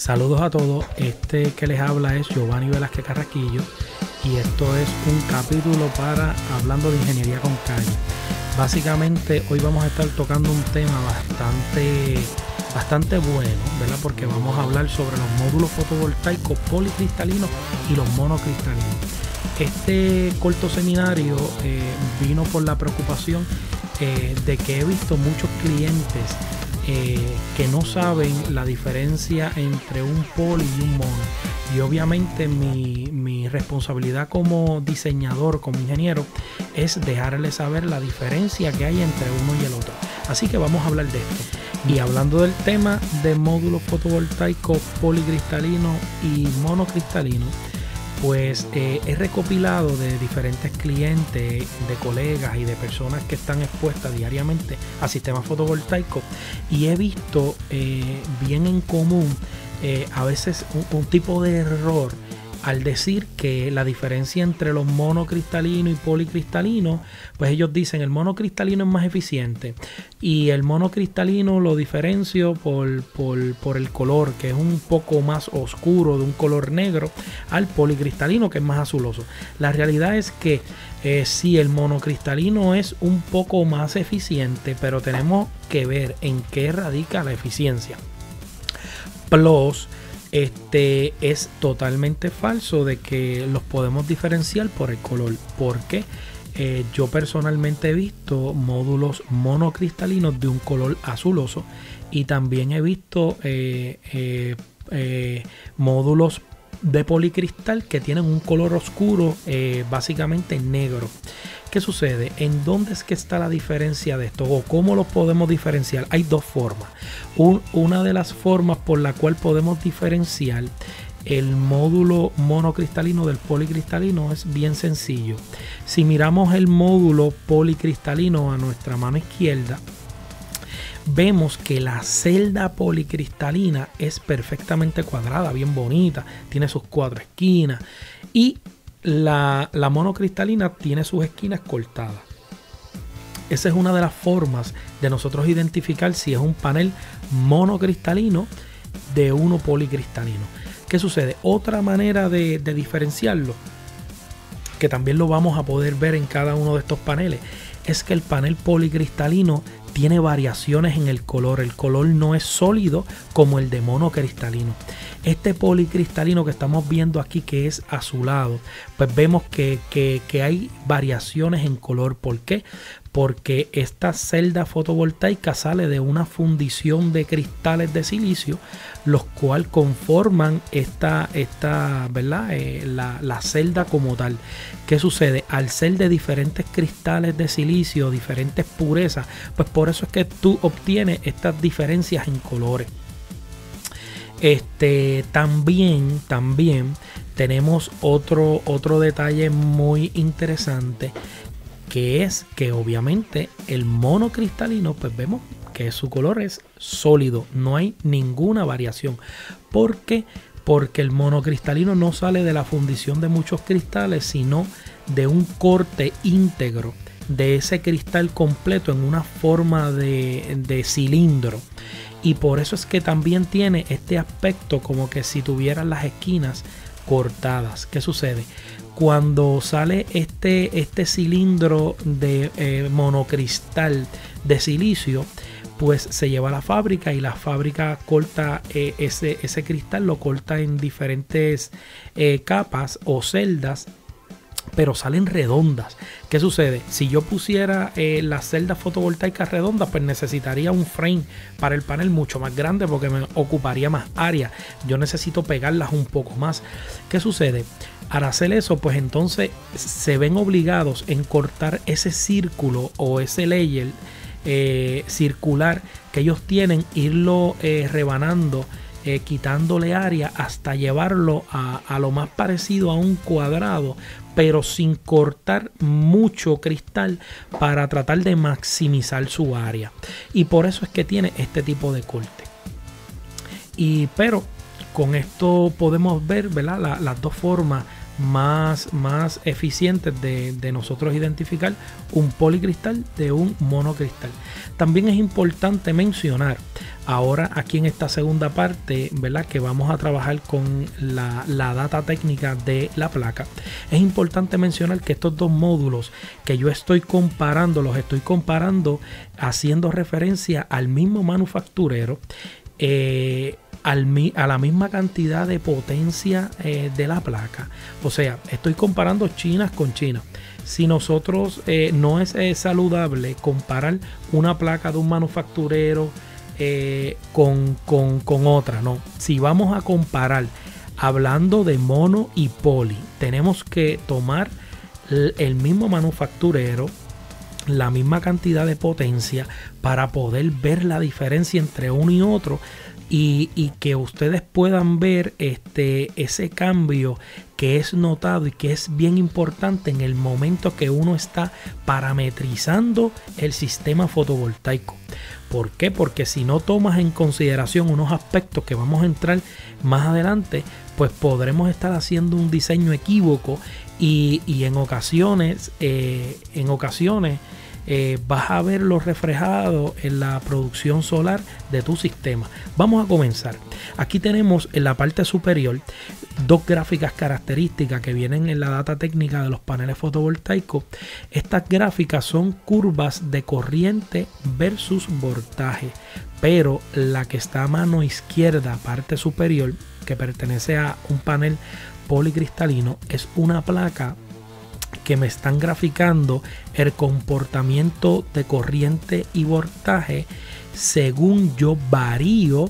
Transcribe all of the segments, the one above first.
Saludos a todos, este que les habla es Giovanni Velázquez Carraquillo y esto es un capítulo para Hablando de Ingeniería con Calle. Básicamente hoy vamos a estar tocando un tema bastante bueno, ¿verdad? Porque vamos a hablar sobre los módulos fotovoltaicos policristalinos y los monocristalinos. Este corto seminario vino por la preocupación de que he visto muchos clientes que no saben la diferencia entre un poli y un mono, y obviamente mi responsabilidad como diseñador, como ingeniero, es dejarles saber la diferencia que hay entre uno y el otro. Así que vamos a hablar de esto. Y hablando del tema de módulos fotovoltaicos policristalinos y monocristalinos, pues he recopilado de diferentes clientes, de colegas y de personas que están expuestas diariamente a sistemas fotovoltaicos, y he visto bien en común a veces un tipo de error al decir que la diferencia entre los monocristalinos y policristalinos, pues ellos dicen el monocristalino es más eficiente y el monocristalino lo diferencio por el color, que es un poco más oscuro, de un color negro, al policristalino, que es más azuloso. La realidad es que sí, el monocristalino es un poco más eficiente, pero tenemos que ver en qué radica la eficiencia. Plus, es totalmente falso de que los podemos diferenciar por el color, porque yo personalmente he visto módulos monocristalinos de un color azuloso, y también he visto módulos de policristal que tienen un color oscuro, básicamente negro. ¿Qué sucede? ¿En dónde es que está la diferencia de esto? ¿O cómo lo podemos diferenciar? Hay dos formas. Una de las formas por la cual podemos diferenciar el módulo monocristalino del policristalino es bien sencillo. Si miramos el módulo policristalino a nuestra mano izquierda, vemos que la celda policristalina es perfectamente cuadrada, bien bonita, tiene sus cuatro esquinas, y la monocristalina tiene sus esquinas cortadas. Esa es una de las formas de nosotros identificar si es un panel monocristalino de uno policristalino. ¿Qué sucede? Otra manera de diferenciarlo, que también lo vamos a poder ver en cada uno de estos paneles, es que el panel policristalino tiene variaciones en el color. El color no es sólido como el de monocristalino. Este policristalino que estamos viendo aquí, que es azulado, pues vemos que hay variaciones en color. ¿Por qué? Porque esta celda fotovoltaica sale de una fundición de cristales de silicio, los cuales conforman ¿verdad? La celda como tal. ¿Qué sucede? Al ser de diferentes cristales de silicio, diferentes purezas, pues por eso es que tú obtienes estas diferencias en colores. También tenemos otro detalle muy interesante, que es que obviamente el monocristalino, pues vemos que su color es sólido, no hay ninguna variación. ¿Por qué? Porque el monocristalino no sale de la fundición de muchos cristales, sino de un corte íntegro de ese cristal completo en una forma de cilindro. Y por eso es que también tiene este aspecto como que si tuvieran las esquinas cortadas. ¿Qué sucede? Cuando sale este cilindro de monocristal de silicio, pues se lleva a la fábrica, y la fábrica corta ese cristal, lo corta en diferentes capas o celdas, pero salen redondas. ¿Qué sucede? Si yo pusiera las celdas fotovoltaicas redondas, pues necesitaría un frame para el panel mucho más grande, porque me ocuparía más área. Yo necesito pegarlas un poco más. ¿Qué sucede? Al hacer eso, pues entonces se ven obligados en cortar ese círculo o ese layer circular que ellos tienen, irlo rebanando, quitándole área hasta llevarlo a lo más parecido a un cuadrado, pero sin cortar mucho cristal, para tratar de maximizar su área. Y por eso es que tiene este tipo de corte. Pero con esto podemos ver, ¿verdad?, las dos formas más eficientes de nosotros identificar un policristal de un monocristal. También es importante mencionar ahora aquí en esta segunda parte, ¿verdad?, que vamos a trabajar con la data técnica de la placa, es importante mencionar que estos dos módulos que yo estoy comparando, los estoy comparando haciendo referencia al mismo manufacturero, a la misma cantidad de potencia de la placa. O sea, estoy comparando chinas con China. Si nosotros no es saludable comparar una placa de un manufacturero con otra, no. Si vamos a comparar hablando de mono y poli, tenemos que tomar el mismo manufacturero, la misma cantidad de potencia para poder ver la diferencia entre uno y otro, y que ustedes puedan ver ese cambio que es notado y que es bien importante en el momento que uno está parametrizando el sistema fotovoltaico. ¿Por qué? Porque si no tomas en consideración unos aspectos que vamos a entrar más adelante, pues podremos estar haciendo un diseño equívoco y en ocasiones vas a verlo reflejado en la producción solar de tu sistema. Vamos a comenzar. Aquí tenemos en la parte superior dos gráficas características que vienen en la data técnica de los paneles fotovoltaicos. Estas gráficas son curvas de corriente versus voltaje, pero la que está a mano izquierda, parte superior, que pertenece a un panel policristalino, es una placa que me están graficando el comportamiento de corriente y voltaje según yo varío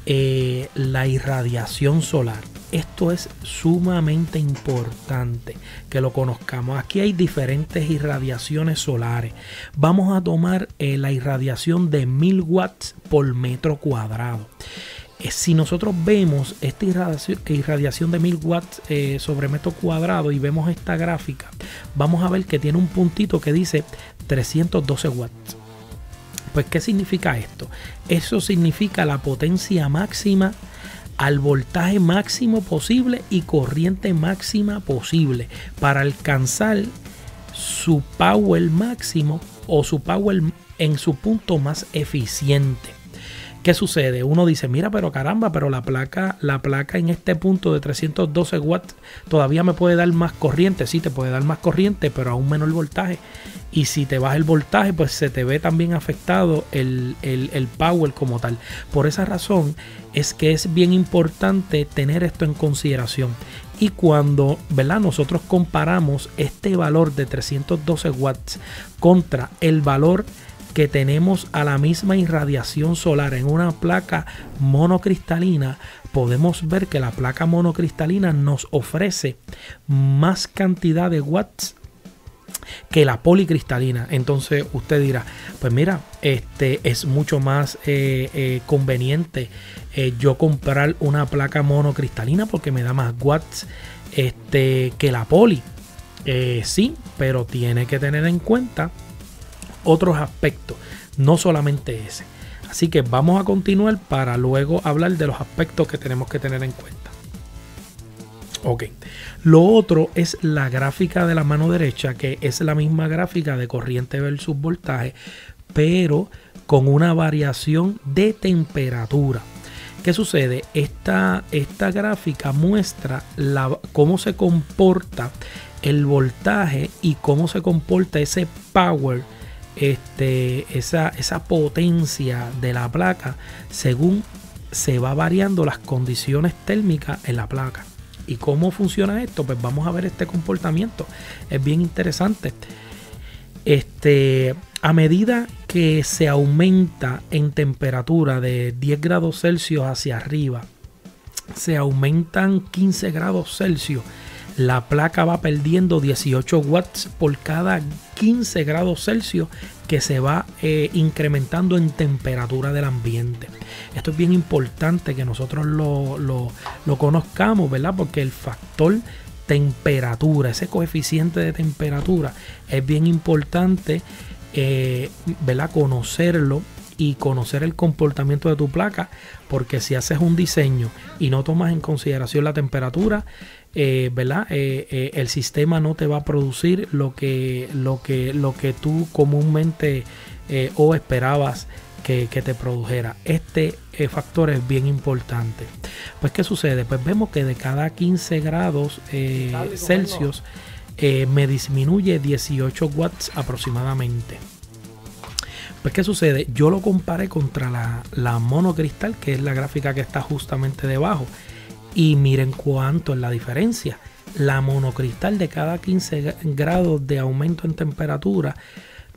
la irradiación solar. Esto es sumamente importante que lo conozcamos. Aquí hay diferentes irradiaciones solares. Vamos a tomar la irradiación de 1000 watts por metro cuadrado. Si nosotros vemos esta irradiación de 1000 watts sobre metro cuadrado y vemos esta gráfica, vamos a ver que tiene un puntito que dice 312 watts. Pues, ¿qué significa esto? Eso significa la potencia máxima al voltaje máximo posible y corriente máxima posible para alcanzar su power máximo o su power en su punto más eficiente. ¿Qué sucede? Uno dice, mira, pero caramba, pero la placa en este punto de 312 watts todavía me puede dar más corriente. Sí, te puede dar más corriente, pero a un menor voltaje. Y si te baja el voltaje, pues se te ve también afectado el power como tal. Por esa razón es que es bien importante tener esto en consideración. Y cuando, ¿verdad?, nosotros comparamos este valor de 312 watts contra el valor que tenemos a la misma irradiación solar en una placa monocristalina, podemos ver que la placa monocristalina nos ofrece más cantidad de watts que la policristalina. Entonces usted dirá, pues mira, es mucho más conveniente yo comprar una placa monocristalina porque me da más watts que la poli. Sí, pero tiene que tener en cuenta otros aspectos, no solamente ese. Así que vamos a continuar para luego hablar de los aspectos que tenemos que tener en cuenta. Ok, lo otro es la gráfica de la mano derecha, que es la misma gráfica de corriente versus voltaje, pero con una variación de temperatura. ¿Qué sucede? Esta gráfica muestra cómo se comporta el voltaje y cómo se comporta ese power, esa potencia de la placa según se va variando las condiciones térmicas en la placa. ¿Y cómo funciona esto? Pues vamos a ver este comportamiento. Es bien interesante. A medida que se aumenta en temperatura de 10 grados Celsius hacia arriba, se aumentan 15 grados Celsius, la placa va perdiendo 18 watts por cada 15 grados Celsius que se va incrementando en temperatura del ambiente. Esto es bien importante que nosotros lo conozcamos, ¿verdad? Porque el factor temperatura, ese coeficiente de temperatura, es bien importante, ¿verdad?, conocerlo y conocer el comportamiento de tu placa, porque si haces un diseño y no tomas en consideración la temperatura, ¿verdad? El sistema no te va a producir lo que tú comúnmente o esperabas que te produjera. Este factor es bien importante. Pues, ¿qué sucede? Pues vemos que de cada 15 grados Celsius me disminuye 18 watts aproximadamente. Pues, ¿qué sucede? Yo lo comparé contra la monocristal, que es la gráfica que está justamente debajo. Y miren cuánto es la diferencia. La monocristal de cada 15 grados de aumento en temperatura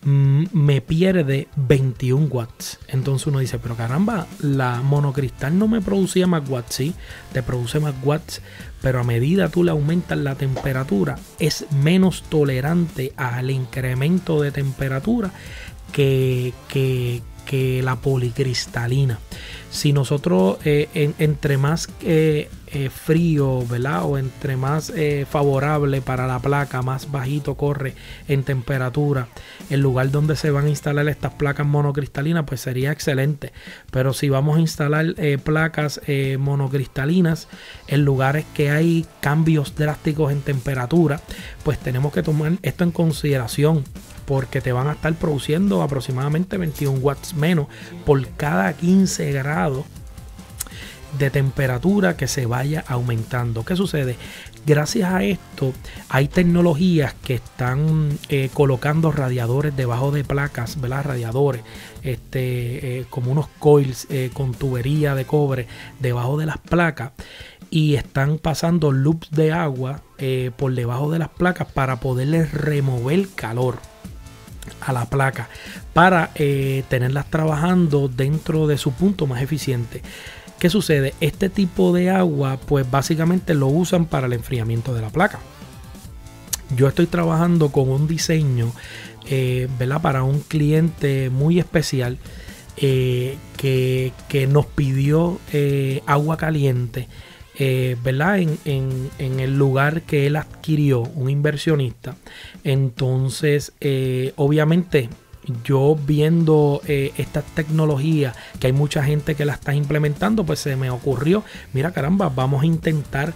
me pierde 21 watts. Entonces uno dice, pero caramba, la monocristal no me producía más watts. Sí, te produce más watts, pero a medida tú le aumentas la temperatura, es menos tolerante al incremento de temperatura que la policristalina. Si nosotros entre más frío, ¿verdad? O entre más favorable para la placa, más bajito corre en temperatura el lugar donde se van a instalar estas placas monocristalinas, pues sería excelente. Pero si vamos a instalar placas monocristalinas en lugares que hay cambios drásticos en temperatura, pues tenemos que tomar esto en consideración, porque te van a estar produciendo aproximadamente 21 watts menos por cada 15 grados de temperatura que se vaya aumentando. ¿Qué sucede? Gracias a esto hay tecnologías que están colocando radiadores debajo de placas, ¿verdad? Radiadores como unos coils con tubería de cobre debajo de las placas, y están pasando loops de agua por debajo de las placas para poderles remover calor a la placa, para tenerlas trabajando dentro de su punto más eficiente. ¿Qué sucede? Este tipo de agua pues básicamente lo usan para el enfriamiento de la placa. Yo estoy trabajando con un diseño ¿verdad? Para un cliente muy especial que nos pidió agua caliente, ¿verdad? En el lugar que él adquirió, un inversionista. Entonces obviamente yo viendo estas tecnologías, que hay mucha gente que la está implementando, pues se me ocurrió, mira caramba, vamos a intentar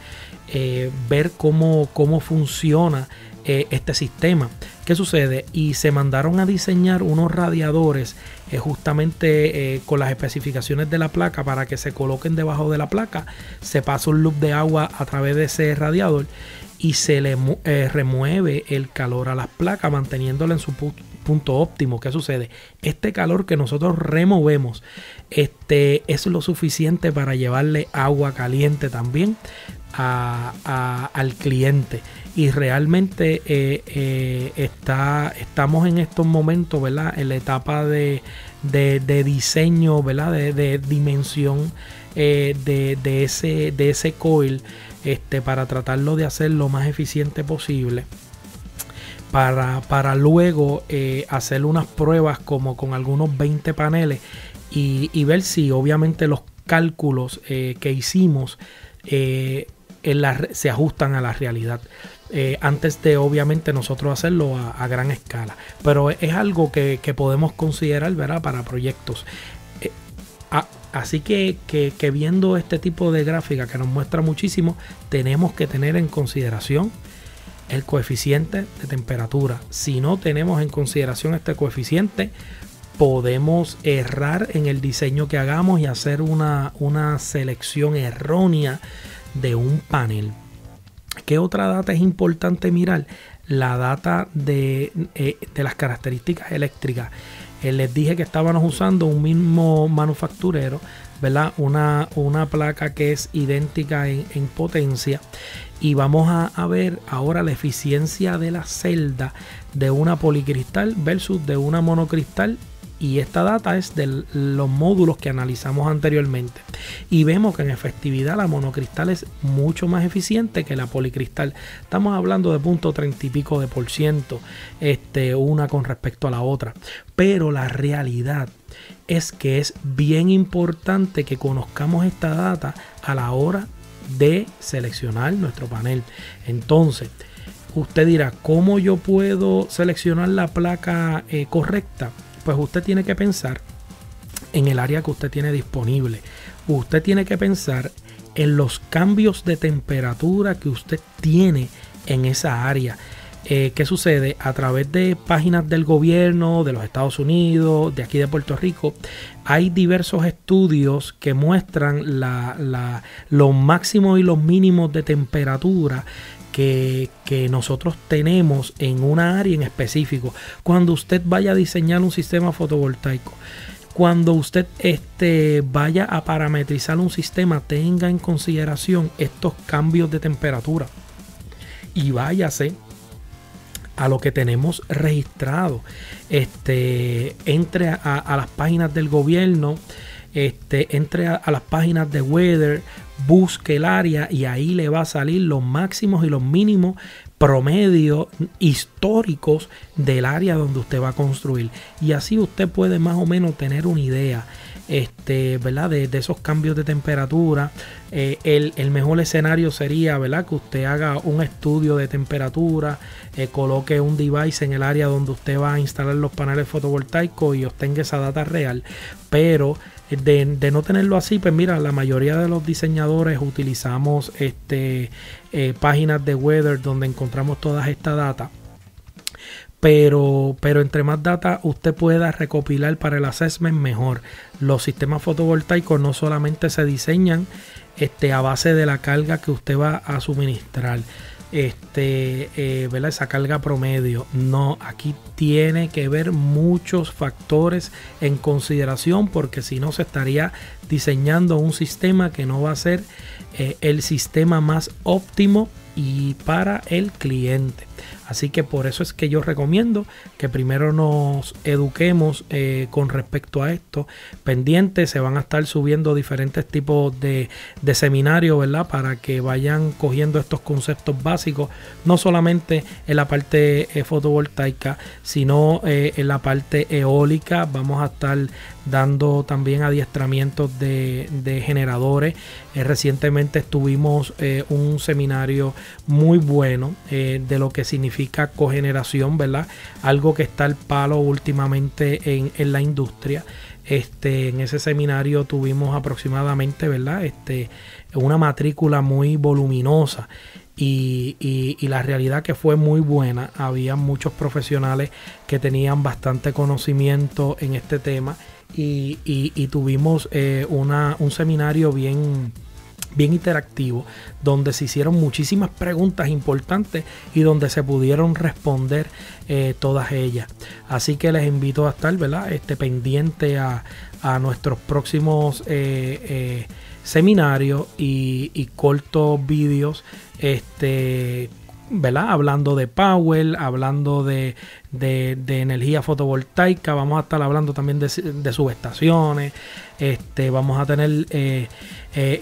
ver cómo funciona este sistema. ¿Qué sucede? Y se mandaron a diseñar unos radiadores justamente con las especificaciones de la placa, para que se coloquen debajo de la placa. Se pasa un loop de agua a través de ese radiador y se le remueve el calor a las placas, manteniéndola en su punto óptimo. ¿Qué sucede? Este calor que nosotros removemos es lo suficiente para llevarle agua caliente también al cliente. Y realmente estamos en estos momentos, ¿verdad? En la etapa de diseño, ¿verdad? De dimensión de ese coil, para tratarlo de hacer lo más eficiente posible, para luego hacer unas pruebas como con algunos 20 paneles y ver si obviamente los cálculos que hicimos se ajustan a la realidad, antes de obviamente nosotros hacerlo a gran escala. Pero es algo que podemos considerar, ¿verdad? Para proyectos. Así que viendo este tipo de gráfica que nos muestra muchísimo, tenemos que tener en consideración el coeficiente de temperatura. Si no tenemos en consideración este coeficiente, podemos errar en el diseño que hagamos y hacer una selección errónea de un panel. ¿Qué otra data es importante mirar? La data de las características eléctricas. Les dije que estábamos usando un mismo manufacturero, ¿verdad? Una placa que es idéntica en potencia. Y vamos a ver ahora la eficiencia de la celda de una policristal versus de una monocristal. Y esta data es de los módulos que analizamos anteriormente. Y vemos que en efectividad la monocristal es mucho más eficiente que la policristal. Estamos hablando de 0.30 y pico de %, una con respecto a la otra. Pero la realidad es que es bien importante que conozcamos esta data a la hora de seleccionar nuestro panel. Entonces, usted dirá, ¿cómo yo puedo seleccionar la placa correcta? Pues usted tiene que pensar en el área que usted tiene disponible. Usted tiene que pensar en los cambios de temperatura que usted tiene en esa área. ¿qué sucede? A través de páginas del gobierno de los Estados Unidos, de aquí de Puerto Rico, hay diversos estudios que muestran los máximos y los mínimos de temperatura que nosotros tenemos en una área en específico. Cuando usted vaya a diseñar un sistema fotovoltaico, cuando usted vaya a parametrizar un sistema, tenga en consideración estos cambios de temperatura y váyase a lo que tenemos registrado. Entre a las páginas del gobierno, entre a las páginas de Weather, busque el área y ahí le va a salir los máximos y los mínimos promedios históricos del área donde usted va a construir, y así usted puede más o menos tener una idea, ¿verdad? De esos cambios de temperatura. El mejor escenario sería, ¿verdad?, que usted haga un estudio de temperatura, coloque un device en el área donde usted va a instalar los paneles fotovoltaicos y obtenga esa data real. Pero de no tenerlo así, pues mira, la mayoría de los diseñadores utilizamos páginas de Weather donde encontramos toda esta data. Pero entre más data usted pueda recopilar para el assessment, mejor. Los sistemas fotovoltaicos no solamente se diseñan a base de la carga que usted va a suministrar, ¿verdad?, esa carga promedio. No, aquí tiene que ver muchos factores en consideración, porque si no se estaría diseñando un sistema que no va a ser el sistema más óptimo y para el cliente. Así que por eso es que yo recomiendo que primero nos eduquemos con respecto a esto. Pendientes, se van a estar subiendo diferentes tipos de seminarios, ¿verdad?, para que vayan cogiendo estos conceptos básicos, no solamente en la parte fotovoltaica, sino en la parte eólica. Vamos a estar dando también adiestramientos de generadores. Recientemente estuvimos un seminario muy bueno de lo que significa cogeneración, ¿verdad? Algo que está al palo últimamente en la industria. En ese seminario tuvimos aproximadamente, ¿verdad?, una matrícula muy voluminosa. Y la realidad que fue muy buena. Había muchos profesionales que tenían bastante conocimiento en este tema, y tuvimos un seminario bien interactivo, donde se hicieron muchísimas preguntas importantes y donde se pudieron responder todas ellas. Así que les invito a estar, ¿verdad?, pendiente a nuestros próximos seminarios y cortos vídeos, ¿verdad?, hablando de power, hablando de energía fotovoltaica. Vamos a estar hablando también de subestaciones. Vamos a tener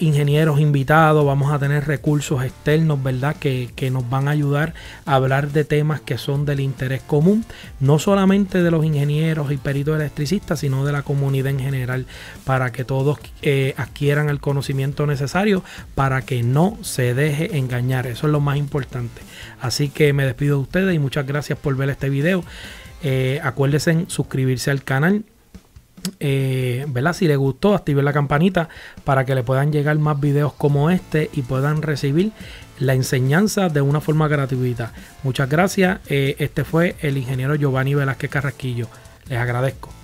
ingenieros invitados, vamos a tener recursos externos, ¿verdad?, que nos van a ayudar a hablar de temas que son del interés común, no solamente de los ingenieros y peritos electricistas, sino de la comunidad en general, para que todos adquieran el conocimiento necesario para que no se deje engañar. Eso es lo más importante. Así que me despido de ustedes y muchas gracias por ver este video. Acuérdense en suscribirse al canal, ¿verdad? Si les gustó, activen la campanita para que le puedan llegar más videos como este y puedan recibir la enseñanza de una forma gratuita. Muchas gracias. Este fue el ingeniero Giovanni Velázquez Carrasquillo. Les agradezco.